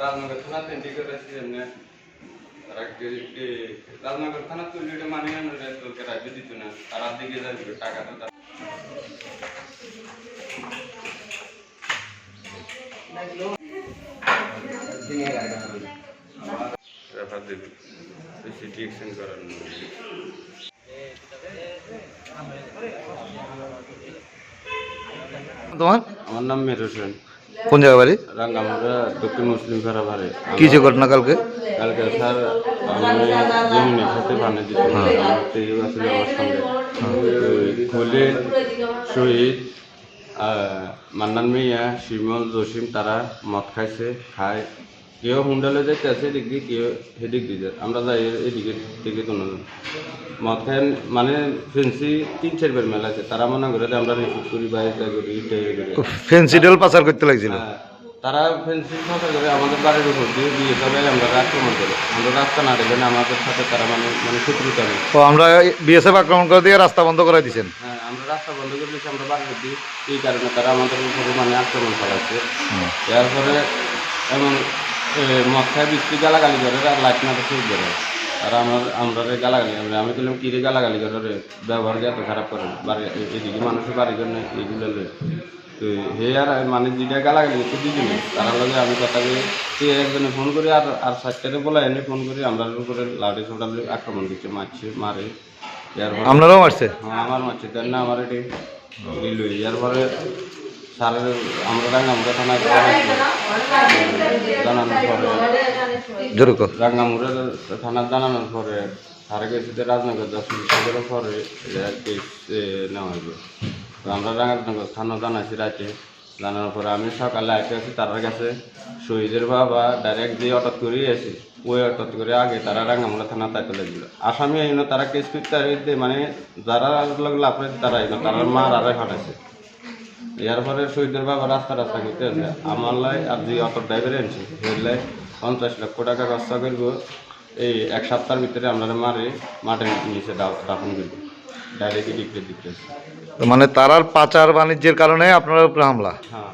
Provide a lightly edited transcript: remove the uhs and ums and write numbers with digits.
রাজনগর থানা তিনটি করেছি এমনি রাজনগর থানা তুলিটা মানি না তোকে রাজ্য দিত না আর দিকে যাবে টাকা তো রেফার দেবে সিটি এক্সচেঞ্জ করার তোমার? আমার নাম মেহের হোসেন। কোন জায়গা বাড়ি? রাঙ্গামারা দক্ষিণ মুসলিম পাড়া বাড়ি। কি যে ঘটনা কালকে? কালকে স্যার আমি জমিনে খেতে পানি দিতে আসলে আমার সঙ্গে খুলে শহীদ মান্নান মিয়া শিমল জসিম তারা মদ খাইছে খায় কেউ হুন্ডালে যাইতে আছে এদিক দিয়ে কেউ সেদিক দিয়ে আমরা যাই এদিকে দিকে তো মদ খাই মানে ফেন্সি 3-4 বার মেলা আছে তারা মনে করে আমরা রিসিভ করি বাইরে করি ফেন্সি ডেল পাচার করতে লাগছিল। তারা ফেন্সি পাচার করে আমাদের বাড়ির উপর দিয়ে দিয়ে সবাই আমরা আক্রমণ করে আমরা রাস্তা না দেবেন আমাদের সাথে তারা মানে শত্রুতা নেই। তো আমরা বিএসএফ আক্রমণ করে দিয়ে রাস্তা বন্ধ করে দিয়েছেন। হ্যাঁ আমরা রাস্তা বন্ধ করে দিয়েছি আমরা বাড়ির দিয়ে এই কারণে তারা আমাদের উপরে মানে আক্রমণ চালাচ্ছে। এরপরে এমন মদ খায় বৃষ্টি গালাগালি করে আর লাইট না শুরু করে আর আমরা গালাগালি আমি বললাম কী রে গালাগালি করে ব্যবহার এত খারাপ করে বাড়ি এদিকে মানুষের বাড়ি জন্য এইগুলো তো হে আর মানে যেটা গালাগালি করতে দিদিনি তারা লগে আমি কথা বলি একজনে ফোন করি আর সাতটারে বলে এনে ফোন করি আমরা উপরে লাঠি ছোটা আক্রমণ দিচ্ছে মারছে মারে আপনারাও মারছে? হ্যাঁ আমার মারছে দেন না আমার এটি লই এরপরে স্যারের আমরা রাঙ্গামুড়া থানায় জানানোর পরে রাঙ্গামুড়া থানা জানানোর পরে স্যারে গেছে রাজনগর 10 মিনিটের পরে কেস নেওয়া হইল। তো আমরা রাঙ্গানগর থানা জানাইছি রাতে জানানোর পরে আমি সকালে আইতে আছি তার কাছে শহীদের বাবা ডাইরেক্ট যে অটক করে আসি ওই অটক করে আগে তারা রাঙ্গামুড়া থানা তাইতে লাগছিল আসামি আইন তারা কেস করতে মানে যারা লাফে তারা আইন তারা মার আরে ফাটাইছে। এরপরে শহীদের বাবা রাস্তা করতে আছে আমার লাই আর যে অটো ড্রাইভারে আনছি সেগুলাই 50 লক্ষ টাকা খরচা করবো এই 1 সপ্তাহের ভিতরে আমরা মারে মাঠের নিচে দাফন করবো ডাইরেক্ট ডিক্লেয়ার দিতে। মানে তারার পাচার বাণিজ্যের কারণে আপনার উপরে হামলা? হ্যাঁ